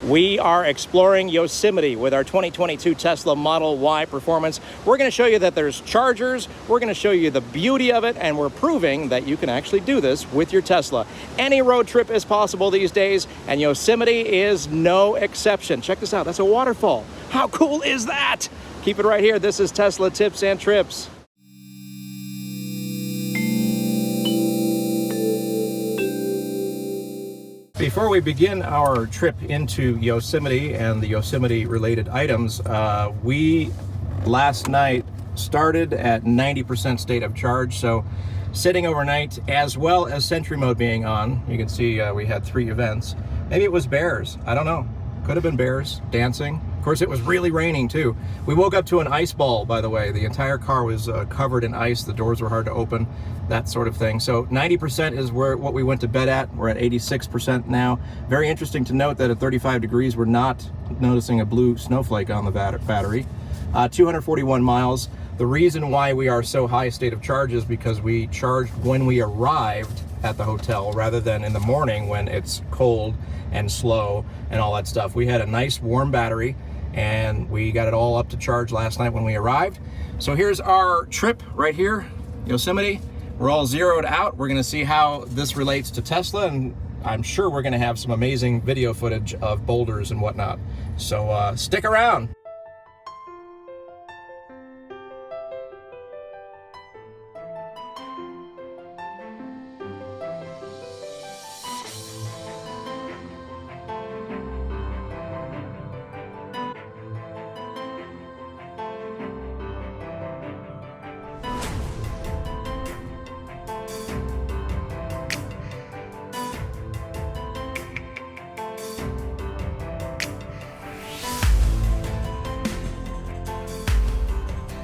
We are exploring Yosemite with our 2022 Tesla Model Y Performance. We're going to show you that there's chargers, we're going to show you the beauty of it, and we're proving that you can actually do this with your Tesla. Any road trip is possible these days, and Yosemite is no exception. Check this out, that's a waterfall. How cool is that? Keep it right here. This is Tesla Tips and Trips. Before we begin our trip into Yosemite and the Yosemite related items, we last night started at 90% state of charge, so sitting overnight as well as Sentry mode being on. You can see we had 3 events. Maybe it was bears, I don't know. Could have been bears dancing. Of course, it was really raining too. We woke up to an ice ball, by the way. The entire car was covered in ice. The doors were hard to open, that sort of thing. So 90% is what we went to bed at. We're at 86% now. Very interesting to note that at 35 degrees, we're not noticing a blue snowflake on the battery. 241 miles. The reason why we are so high state of charge is because we charged when we arrived at the hotel rather than in the morning when it's cold and slow and all that stuff. We had a nice warm battery and we got it all up to charge last night when we arrived. So here's our trip right here, Yosemite. We're all zeroed out. We're gonna see how this relates to Tesla, and I'm sure we're gonna have some amazing video footage of boulders and whatnot. So stick around.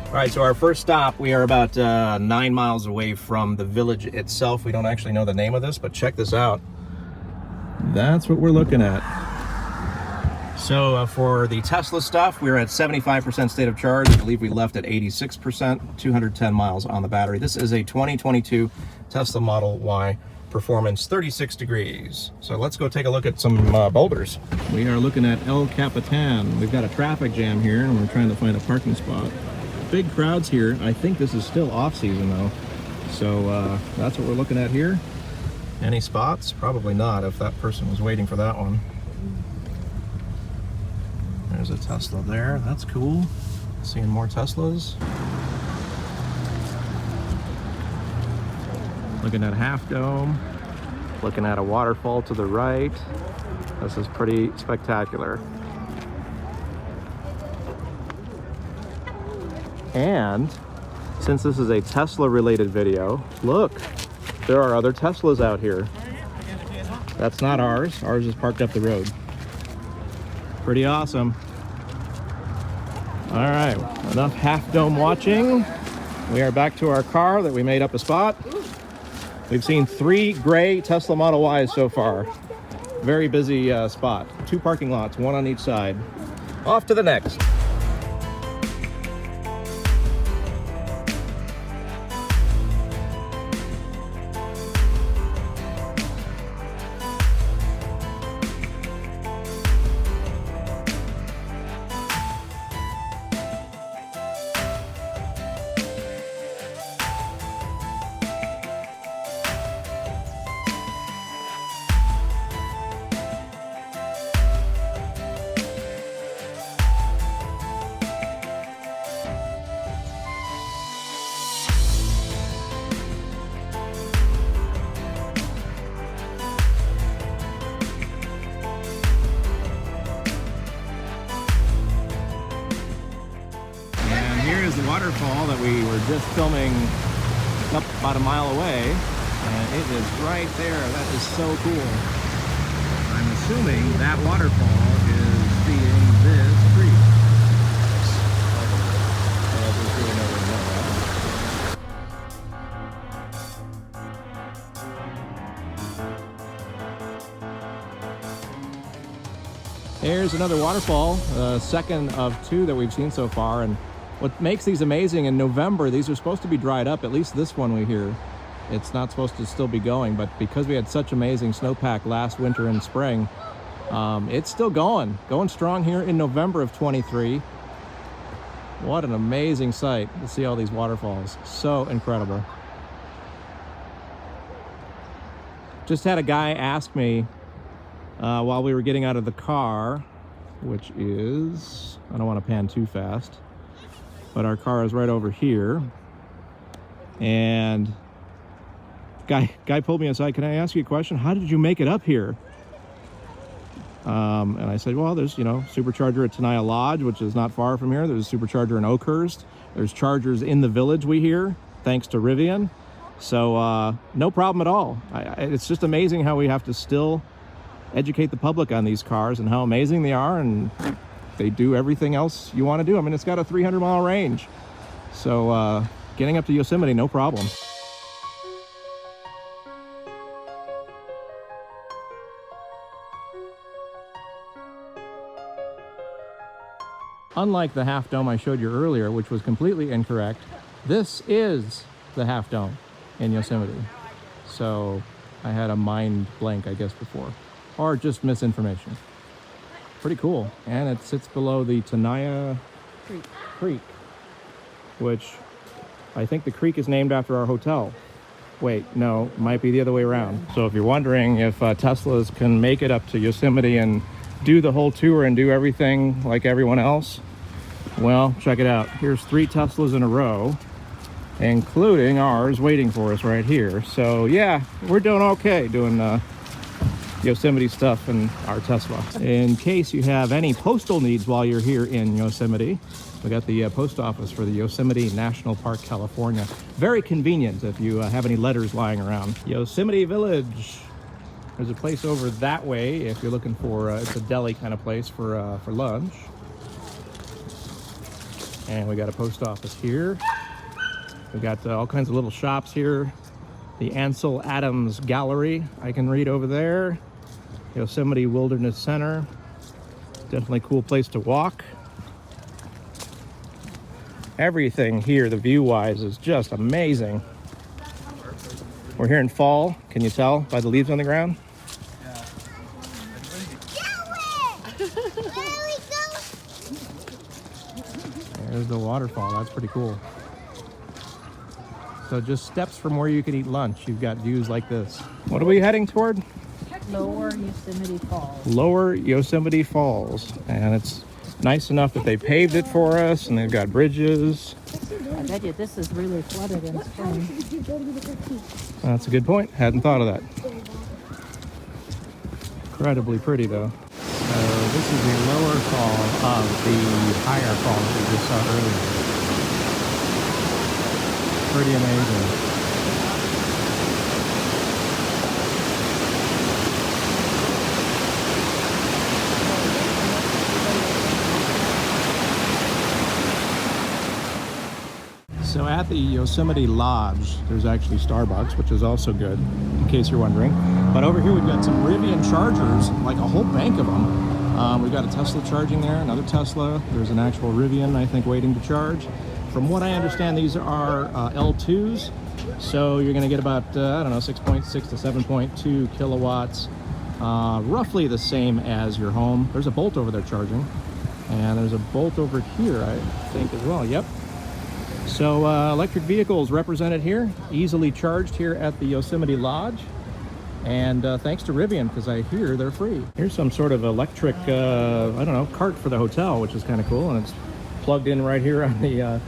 All right, so our first stop, we are about 9 miles away from the village itself. We don't actually know the name of this, but check this out. That's what we're looking at. So for the Tesla stuff, we're at 75% state of charge. I believe we left at 86%, 210 miles on the battery. This is a 2022 Tesla Model Y Performance, 36 degrees. So let's go take a look at some boulders. We are looking at El Capitan. We've got a traffic jam here and we're trying to find a parking spot. Big crowds here. I think this is still off season though. So that's what we're looking at here. Any spots? Probably not if that person was waiting for that one. There's a Tesla there. That's cool. Seeing more Teslas. Looking at Half Dome. Looking at a waterfall to the right. This is pretty spectacular. And since this is a Tesla related video, look, there are other Teslas out here. That's not ours. Ours is parked up the road. Pretty awesome. All right, enough Half Dome watching. We are back to our car that we made up a spot. We've seen 3 gray Tesla Model Ys so far. Very busy spot. 2 parking lots, 1 on each side. Off to the next. The waterfall that we were just filming up about a mile away, and it is right there. That is so cool. I'm assuming that waterfall is feeding this creek. There's really no way to know that. Here's another waterfall, second of 2 that we've seen so far, and what makes these amazing, in November, these are supposed to be dried up, at least this one we hear. It's not supposed to still be going, but because we had such amazing snowpack last winter and spring, It's still going strong here in November of 23. What an amazing sight to see all these waterfalls. So incredible. Just had a guy ask me while we were getting out of the car, which is, I don't want to pan too fast, but our car is right over here. And guy pulled me aside. Can I ask you a question? How did you make it up here? And I said, well, there's, Supercharger at Tenaya Lodge, which is not far from here. There's a Supercharger in Oakhurst. There's chargers in the village we hear, thanks to Rivian. So no problem at all. It's just amazing how we have to still educate the public on these cars and how amazing they are, and they do everything else you want to do. I mean, it's got a 300-mile range. So getting up to Yosemite, no problem. Unlike the half dome I showed you earlier, which was completely incorrect, this is the half dome in Yosemite. So I had a mind blank, I guess, before, or just misinformation. Pretty cool. And it sits below the Tenaya Creek, which I think the creek is named after our hotel. Wait, no, might be the other way around. So if you're wondering if Teslas can make it up to Yosemite and do the whole tour and do everything like everyone else, well, check it out. Here's 3 Teslas in a row, including ours waiting for us right here. So yeah, we're doing okay doing Yosemite stuff in our Tesla. In case you have any postal needs while you're here in Yosemite, we got the post office for the Yosemite National Park, California. Very convenient if you have any letters lying around. Yosemite Village. There's a place over that way if you're looking for, it's a deli kind of place for lunch. And we got a post office here. We got all kinds of little shops here. The Ansel Adams Gallery, I can read over there. Yosemite Wilderness Center. Definitely a cool place to walk. Everything here, the view-wise, is just amazing. We're here in fall. Can you tell by the leaves on the ground? There's the waterfall. That's pretty cool. So just steps from where you can eat lunch, you've got views like this. What are we heading toward? Lower Yosemite Falls. Lower Yosemite Falls. And it's nice enough that they paved it for us, and they've got bridges. I bet you this is really flooded in spring. That's a good point. Hadn't thought of that. Incredibly pretty, though. So this is the lower fall of the higher fall that we just saw earlier. Pretty amazing. So at the Yosemite Lodge, there's actually Starbucks, which is also good, in case you're wondering. But over here we've got some Rivian Chargers, like a whole bank of them. We've got a Tesla charging there, another Tesla. There's an actual Rivian, I think, waiting to charge. From what I understand, these are L2s. So you're gonna get about, I don't know, 6.6 to 7.2 kilowatts. Roughly the same as your home. There's a Bolt over there charging. And there's a Bolt over here, I think, as well. Yep. So electric vehicles represented here, easily charged here at the Yosemite Lodge. And thanks to Rivian, because I hear they're free. Here's some sort of electric, I don't know, cart for the hotel, which is kind of cool. And it's plugged in right here on the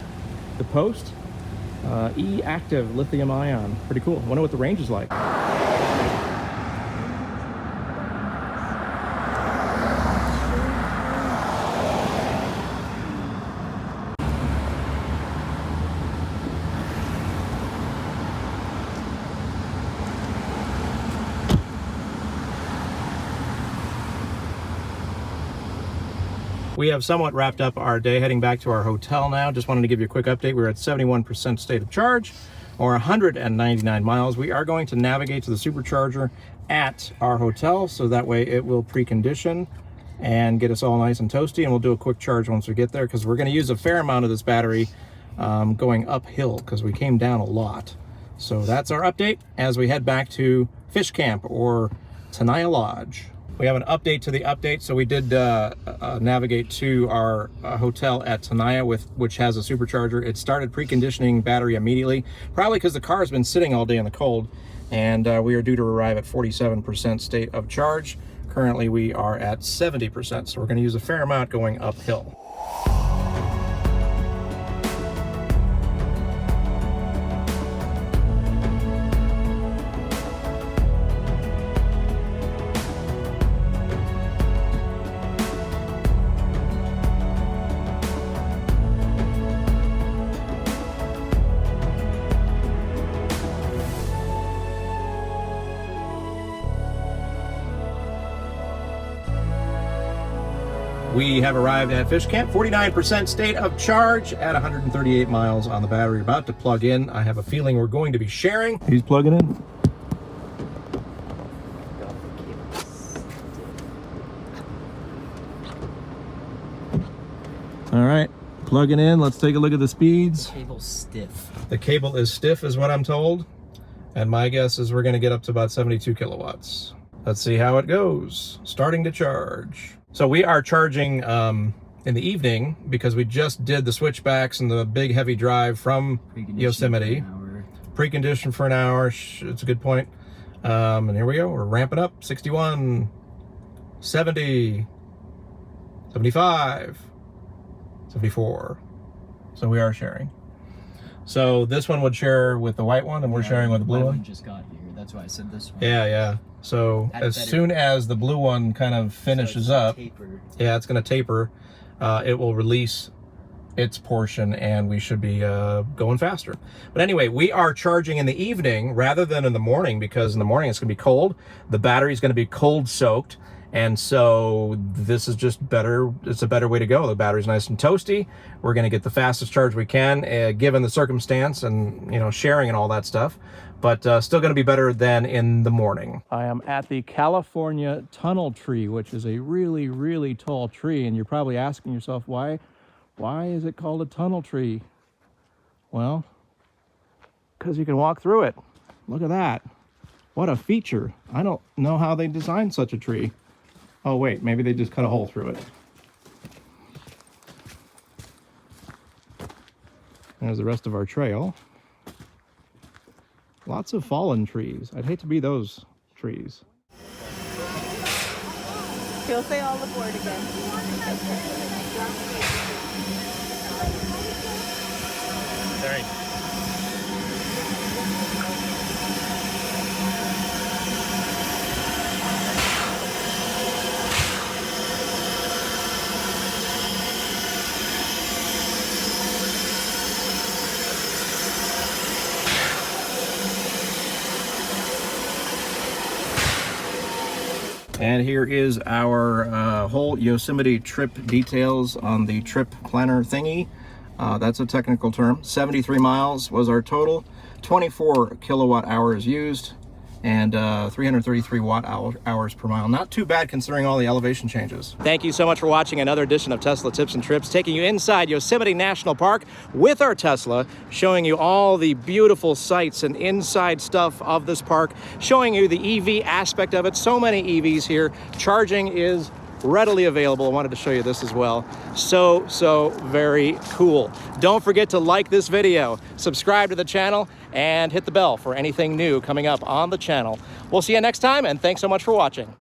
post. E-active lithium ion, pretty cool. Wonder what the range is like. We have somewhat wrapped up our day heading back to our hotel now. Just wanted to give you a quick update. We're at 71% state of charge, or 199 miles. We are going to navigate to the Supercharger at our hotel, so that way it will precondition and get us all nice and toasty, and we'll do a quick charge once we get there, because we're going to use a fair amount of this battery going uphill, because we came down a lot. So that's our update as we head back to Fish Camp, or Tenaya Lodge. We have an update to the update. So we did navigate to our hotel at Tenaya, which has a supercharger. It started preconditioning battery immediately, probably because the car has been sitting all day in the cold. And we are due to arrive at 47% state of charge. Currently we are at 70%, so we're going to use a fair amount going uphill. We have arrived at Fish Camp, 49% state of charge at 138 miles on the battery. About to plug in. I have a feeling we're going to be sharing. He's plugging in. All right, plugging in. Let's take a look at the speeds. The cable's stiff. The cable is stiff is what I'm told. And my guess is we're going to get up to about 72 kilowatts. Let's see how it goes. Starting to charge. So we are charging in the evening because we just did the switchbacks and the big heavy drive from Yosemite. Preconditioned for an hour. It's a good point. And here we go. We're ramping up. 61, 70, 75, 74. So we are sharing. So this one would share with the white one, and we're sharing with the blue one. Just got here. That's why I said this one. Yeah. So as soon as the blue one kind of finishes up, yeah, it's going to taper. It will release its portion, and we should be going faster. But anyway, we are charging in the evening rather than in the morning, because in the morning it's going to be cold. The battery is going to be cold soaked. And so this is just better. It's a better way to go. The battery's nice and toasty. We're going to get the fastest charge we can, given the circumstance and, you know, sharing and all that stuff. But still going to be better than in the morning. I am at the California tunnel tree, which is a really, really tall tree. And you're probably asking yourself, why is it called a tunnel tree? Well, because you can walk through it. Look at that. What a feature. I don't know how they designed such a tree. Oh wait, maybe they just cut a hole through it. There's the rest of our trail. Lots of fallen trees. I'd hate to be those trees. He'll say all aboard again. All right. And here is our whole Yosemite trip details on the trip planner thingy. That's a technical term. 73 miles was our total, 24 kilowatt hours used, and 333 watt hours per mile. Not too bad considering all the elevation changes. Thank you so much for watching another edition of Tesla Tips and Trips, taking you inside Yosemite National Park with our Tesla, showing you all the beautiful sights and inside stuff of this park, showing you the EV aspect of it. So many EVs here. Charging is readily available. I wanted to show you this as well. So very cool. Don't forget to like this video, subscribe to the channel, and hit the bell for anything new coming up on the channel. We'll see you next time, and thanks so much for watching.